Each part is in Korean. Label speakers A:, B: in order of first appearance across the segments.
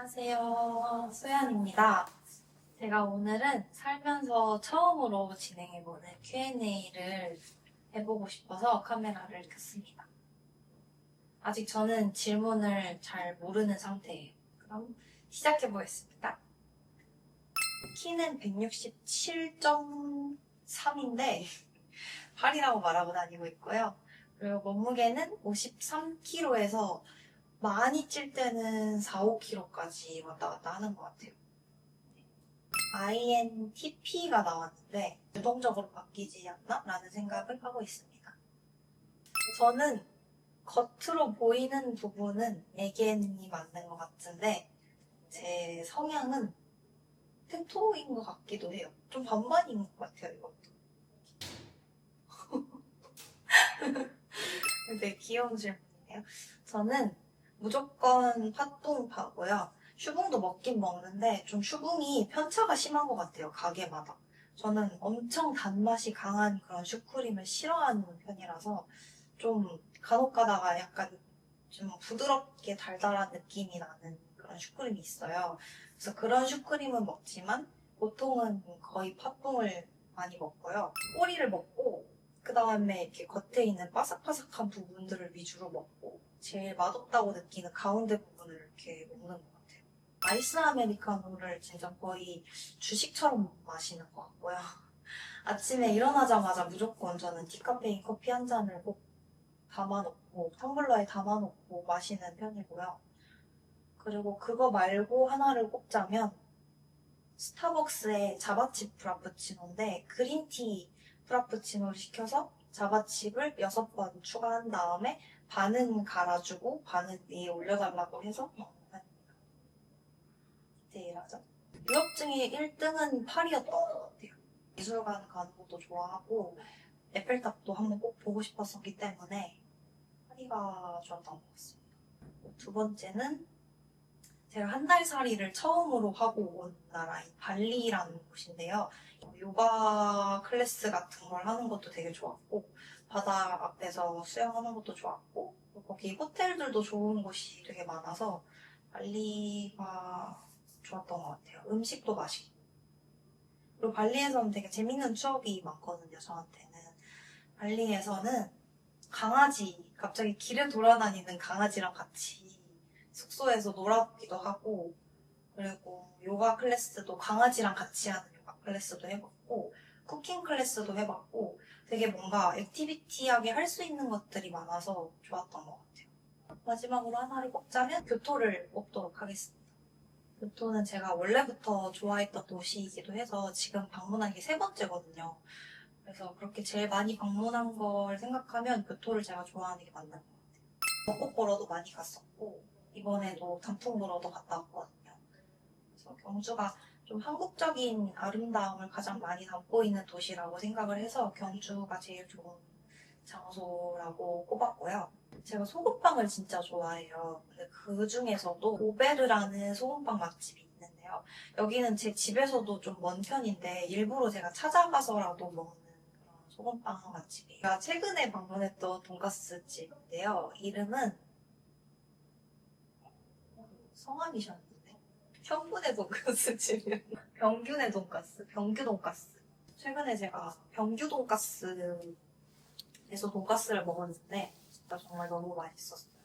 A: 안녕하세요. 소연입니다. 제가 오늘은 살면서 처음으로 진행해보는 Q&A를 해보고 싶어서 카메라를 켰습니다. 아직 저는 질문을 잘 모르는 상태예요. 그럼 시작해보겠습니다. 키는 167.3인데 8이라고 말하고 다니고 있고요. 그리고 몸무게는 53kg에서 많이 찔 때는 4, 5kg까지 왔다 갔다 하는 것 같아요. INTP가 나왔는데 유동적으로 바뀌지 않나? 라는 생각을 하고 있습니다. 저는 겉으로 보이는 부분은 애견이 맞는 것 같은데 제 성향은 테토인 것 같기도 해요. 좀 반반인 것 같아요, 이것도. 되게 귀여운 질문이네요. 저는 무조건 팥붕파고요. 슈붕도 먹긴 먹는데 좀 슈붕이 편차가 심한 것 같아요, 가게마다. 저는 엄청 단맛이 강한 그런 슈크림을 싫어하는 편이라서 좀 간혹 가다가 약간 좀 부드럽게 달달한 느낌이 나는 그런 슈크림이 있어요. 그래서 그런 슈크림은 먹지만 보통은 거의 팥붕을 많이 먹고요. 꼬리를 먹고 그 다음에 이렇게 겉에 있는 바삭바삭한 부분들을 위주로 먹고 제일 맛없다고 느끼는 가운데 부분을 이렇게 먹는 것 같아요. 아이스 아메리카노를 진짜 거의 주식처럼 마시는 것 같고요. 아침에 일어나자마자 무조건 저는 디카페인 커피 한 잔을 꼭 담아놓고 텀블러에 담아놓고 마시는 편이고요. 그리고 그거 말고 하나를 꼽자면 스타벅스의 자바칩 프라푸치노인데 그린티 프라푸치노를 시켜서 자바칩을 6번 추가한 다음에 반은 갈아주고 반은 위에 올려달라고 해서 먹는 편입니다. 디테일하죠? 유럽 중에 1등은 파리였던 것 같아요. 미술관 가는 것도 좋아하고 에펠탑도 한번 꼭 보고 싶었었기 때문에 파리가 좋았던 것 같습니다. 두 번째는 제가 한 달 살이를 처음으로 하고 온 나라인 발리라는 곳인데요. 요가 클래스 같은 걸 하는 것도 되게 좋았고 바다 앞에서 수영하는 것도 좋았고 거기 호텔들도 좋은 곳이 되게 많아서 발리가 좋았던 것 같아요. 음식도 맛있고 그리고 발리에서는 되게 재밌는 추억이 많거든요. 저한테는 발리에서는 강아지 갑자기 길에 돌아다니는 강아지랑 같이 숙소에서 놀아보기도 하고 그리고 요가 클래스도 강아지랑 같이 하는 요가 클래스도 해봤고 쿠킹 클래스도 해봤고 되게 뭔가 액티비티하게 할 수 있는 것들이 많아서 좋았던 것 같아요. 마지막으로 하나를 꼽자면 교토를 꼽도록 하겠습니다. 교토는 제가 원래부터 좋아했던 도시이기도 해서 지금 방문한 게 3번째거든요. 그래서 그렇게 제일 많이 방문한 걸 생각하면 교토를 제가 좋아하는 게 맞는 것 같아요. 벚꽃 보러도 많이 갔었고 이번에도 단풍 보러도 갔다 왔거든요. 그래서 경주가 좀 한국적인 아름다움을 가장 많이 담고 있는 도시라고 생각을 해서 경주가 제일 좋은 장소라고 꼽았고요. 제가 소금빵을 진짜 좋아해요. 근데 그 중에서도 오베르라는 소금빵 맛집이 있는데요. 여기는 제 집에서도 좀 먼 편인데 일부러 제가 찾아가서라도 먹는 그런 소금빵 맛집이에요. 제가 최근에 방문했던 돈가스 집인데요. 이름은 성함이셨는데 평군의 돈가스 집이었나? 병균의 돈가스, 병규 돈가스. 최근에 제가 병규 돈가스에서 돈가스를 먹었는데 진짜 정말 너무 맛있었어요.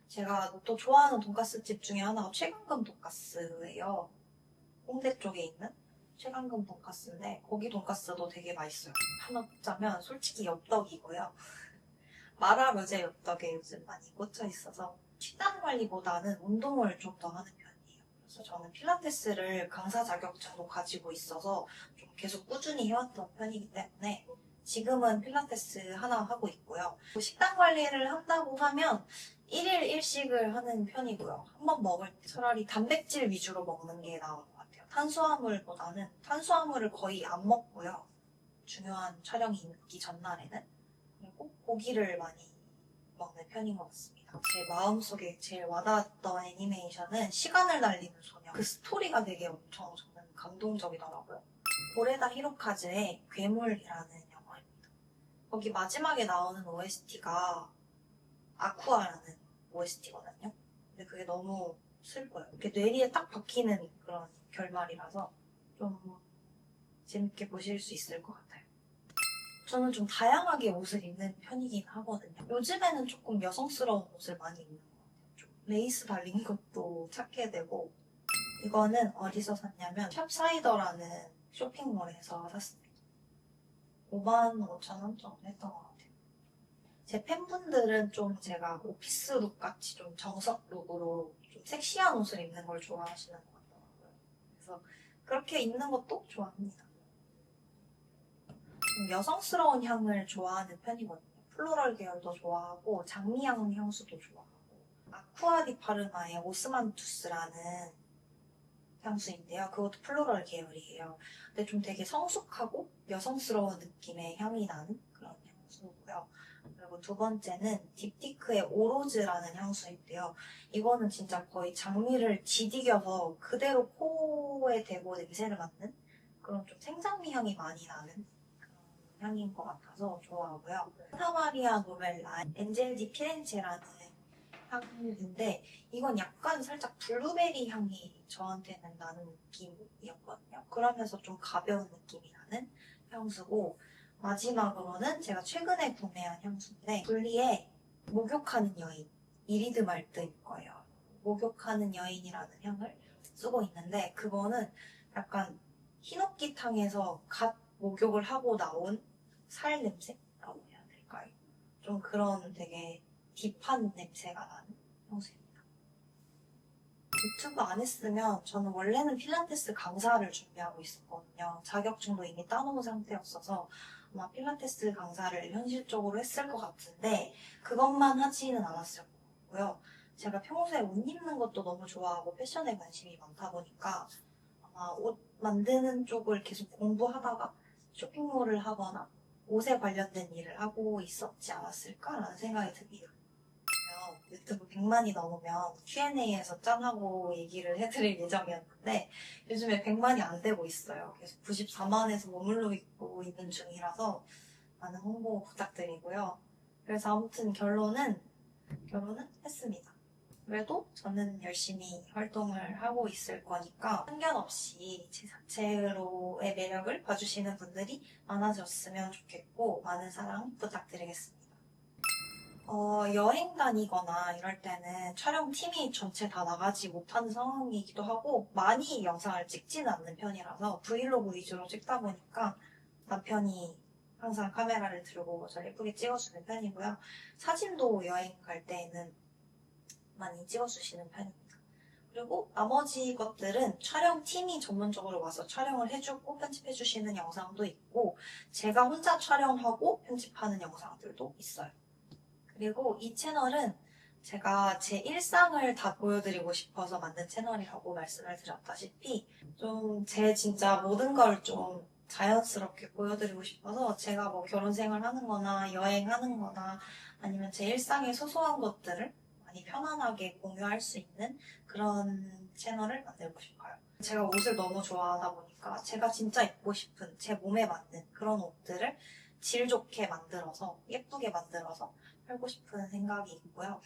A: 제가 또 좋아하는 돈가스 집 중에 하나가 최강금 돈가스예요. 홍대 쪽에 있는 최강금 돈가스인데 거기 돈가스도 되게 맛있어요. 하나 꼽자면 솔직히 엽떡이고요. 마라로제 엽떡에 요즘 많이 꽂혀 있어서 식단 관리보다는 운동을 좀 더 하는 편이에요. 그래서 저는 필라테스를 강사 자격증도 가지고 있어서 좀 계속 꾸준히 해왔던 편이기 때문에 지금은 필라테스 하나 하고 있고요. 식단 관리를 한다고 하면 1일 1식을 하는 편이고요. 한 번 먹을 때 차라리 단백질 위주로 먹는 게 나은 것 같아요. 탄수화물보다는 탄수화물을 거의 안 먹고요. 중요한 촬영이 있기 전날에는. 그리고 고기를 많이 먹는 편인 것 같습니다. 제 마음속에 제일 와닿았던 애니메이션은 시간을 달리는 소녀. 그 스토리가 되게 엄청 저는 감동적이더라고요. 고레다 히로카즈의 괴물이라는 영화입니다. 거기 마지막에 나오는 OST가 아쿠아라는 OST거든요. 근데 그게 너무 슬퍼요. 이렇게 뇌리에 딱 박히는 그런 결말이라서 좀 재밌게 보실 수 있을 것 같아요. 저는 좀 다양하게 옷을 입는 편이긴 하거든요. 요즘에는 조금 여성스러운 옷을 많이 입는 것 같아요. 좀 레이스 달린 것도 찾게 되고, 이거는 어디서 샀냐면 샵사이더라는 쇼핑몰에서 샀습니다. 55,000원 정도 했던 것 같아요. 제 팬분들은 좀 제가 오피스룩 같이 좀 정석룩으로 좀 섹시한 옷을 입는 걸 좋아하시는 것 같더라고요. 그래서 그렇게 입는 것도 좋아합니다. 좀 여성스러운 향을 좋아하는 편이거든요. 플로럴 계열도 좋아하고 장미향 향수도 좋아하고 아쿠아디 파르마의 오스만투스라는 향수인데요. 그것도 플로럴 계열이에요. 근데 좀 되게 성숙하고 여성스러운 느낌의 향이 나는 그런 향수고요. 그리고 두 번째는 딥티크의 오로즈라는 향수인데요. 이거는 진짜 거의 장미를 지디겨서 그대로 코에 대고 냄새를 맡는 그런 좀 생장미 향이 많이 나는 그런 향인 것 같아서 좋아하고요. 산타마리아 노벨라 엔젤 디 피렌체라는 향인데 이건 약간 살짝 블루베리 향이 저한테는 나는 느낌이었거든요. 그러면서 좀 가벼운 느낌이 나는 향수고 마지막으로는 제가 최근에 구매한 향수인데 블리의 목욕하는 여인 이리드 말트일 거예요. 목욕하는 여인이라는 향을 쓰고 있는데 그거는 약간 히노키탕에서 갓 목욕을 하고 나온 살 냄새라고 해야 될까요? 좀 그런 되게 딥한 냄새가 나는 향수입니다. 유튜브 안 했으면 저는 원래는 필라테스 강사를 준비하고 있었거든요. 자격증도 이미 따놓은 상태였어서 아마 필라테스 강사를 현실적으로 했을 것 같은데 그것만 하지는 않았을 거고요. 제가 평소에 옷 입는 것도 너무 좋아하고 패션에 관심이 많다 보니까 아마 옷 만드는 쪽을 계속 공부하다가 쇼핑몰을 하거나 옷에 관련된 일을 하고 있었지 않았을까라는 생각이 듭니다. 유튜브 100만이 넘으면 Q&A에서 짠하고 얘기를 해드릴 예정이었는데 요즘에 100만이 안 되고 있어요. 계속 94만에서 머물러 있고 있는 중이라서 많은 홍보 부탁드리고요. 그래서 아무튼 결론은 했습니다. 그래도 저는 열심히 활동을 하고 있을 거니까 편견 없이 제 자체로의 매력을 봐주시는 분들이 많아졌으면 좋겠고 많은 사랑 부탁드리겠습니다. 여행 다니거나 이럴 때는 촬영팀이 전체 다 나가지 못하는 상황이기도 하고 많이 영상을 찍지는 않는 편이라서 브이로그 위주로 찍다 보니까 남편이 항상 카메라를 들고 저를 예쁘게 찍어주는 편이고요. 사진도 여행 갈 때에는 많이 찍어주시는 편입니다. 그리고 나머지 것들은 촬영팀이 전문적으로 와서 촬영을 해주고 편집해주시는 영상도 있고 제가 혼자 촬영하고 편집하는 영상들도 있어요. 그리고 이 채널은 제가 제 일상을 다 보여드리고 싶어서 만든 채널이라고 말씀을 드렸다시피 좀 제 진짜 모든 걸 좀 자연스럽게 보여드리고 싶어서 제가 뭐 결혼 생활하는 거나 여행하는 거나 아니면 제 일상의 소소한 것들을 많이 편안하게 공유할 수 있는 그런 채널을 만들고 싶어요. 제가 옷을 너무 좋아하다 보니까 제가 진짜 입고 싶은 제 몸에 맞는 그런 옷들을 질 좋게 만들어서 예쁘게 만들어서 팔고 싶은 생각이 있고요.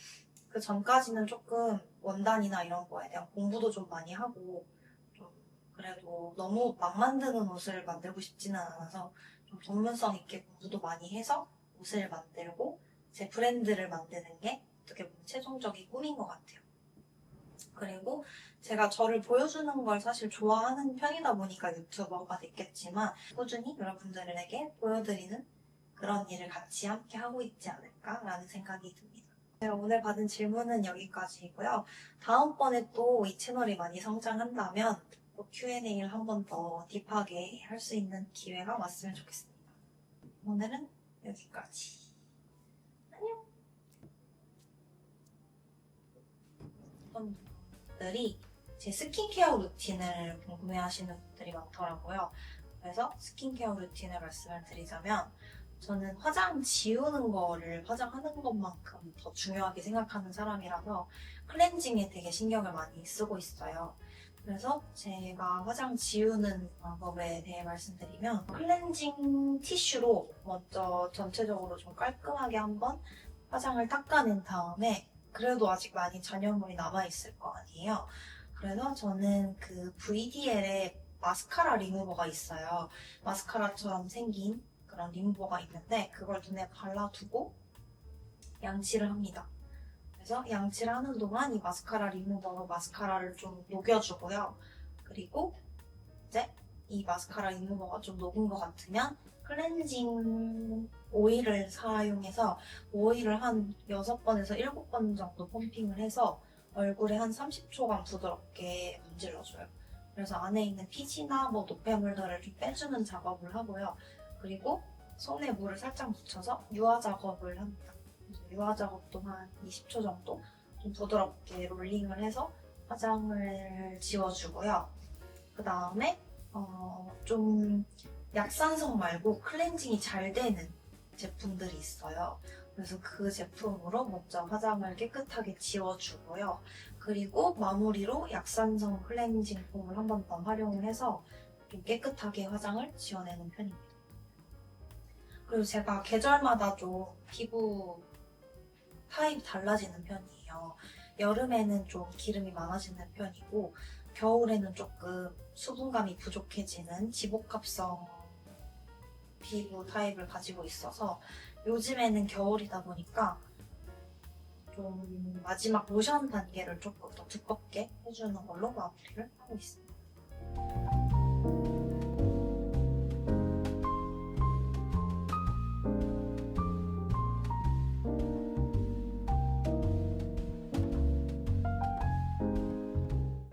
A: 그 전까지는 조금 원단이나 이런 거에 대한 공부도 좀 많이 하고 좀 그래도 너무 막 만드는 옷을 만들고 싶지는 않아서 좀 전문성 있게 공부도 많이 해서 옷을 만들고 제 브랜드를 만드는 게 어떻게 보면 최종적인 꿈인 것 같아요. 그리고 제가 저를 보여주는 걸 사실 좋아하는 편이다 보니까 유튜버가 됐겠지만 꾸준히 여러분들에게 보여드리는 그런 일을 같이 함께 하고 있지 않을까라는 생각이 듭니다. 제가 오늘 받은 질문은 여기까지이고요. 다음번에 또 이 채널이 많이 성장한다면 또 Q&A를 한 번 더 딥하게 할 수 있는 기회가 왔으면 좋겠습니다. 오늘은 여기까지. 안녕! 어떤 분들이 제 스킨케어 루틴을 궁금해하시는 분들이 많더라고요. 그래서 스킨케어 루틴을 말씀을 드리자면 저는 화장 지우는 거를 화장하는 것만큼 더 중요하게 생각하는 사람이라서 클렌징에 되게 신경을 많이 쓰고 있어요. 그래서 제가 화장 지우는 방법에 대해 말씀드리면 클렌징 티슈로 먼저 전체적으로 좀 깔끔하게 한번 화장을 닦아낸 다음에 그래도 아직 많이 잔여물이 남아있을 거 아니에요. 그래서 저는 그 VDL의 마스카라 리무버가 있어요. 마스카라처럼 생긴 그런 리무버가 있는데 그걸 눈에 발라두고 양치를 합니다. 그래서 양치를 하는 동안 이 마스카라 리무버로 마스카라를 좀 녹여주고요. 그리고 이제 이 마스카라 리무버가 좀 녹은 것 같으면 클렌징 오일을 사용해서 오일을 한 6번에서 7번 정도 펌핑을 해서 얼굴에 한 30초간 부드럽게 문질러줘요. 그래서 안에 있는 피지나 뭐 노폐물들을 좀 빼주는 작업을 하고요. 그리고 손에 물을 살짝 묻혀서 유화 작업을 합니다. 그래서 유화 작업도 한 20초 정도 좀 부드럽게 롤링을 해서 화장을 지워주고요. 그 다음에 좀 약산성 말고 클렌징이 잘 되는 제품들이 있어요. 그래서 그 제품으로 먼저 화장을 깨끗하게 지워주고요. 그리고 마무리로 약산성 클렌징 폼을 한 번 더 활용을 해서 좀 깨끗하게 화장을 지워내는 편입니다. 그리고 제가 계절마다 좀 피부 타입이 달라지는 편이에요. 여름에는 좀 기름이 많아지는 편이고 겨울에는 조금 수분감이 부족해지는 지복합성 피부 타입을 가지고 있어서 요즘에는 겨울이다 보니까 좀 마지막 로션 단계를 조금 더 두껍게 해주는 걸로 마무리를 하고 있습니다.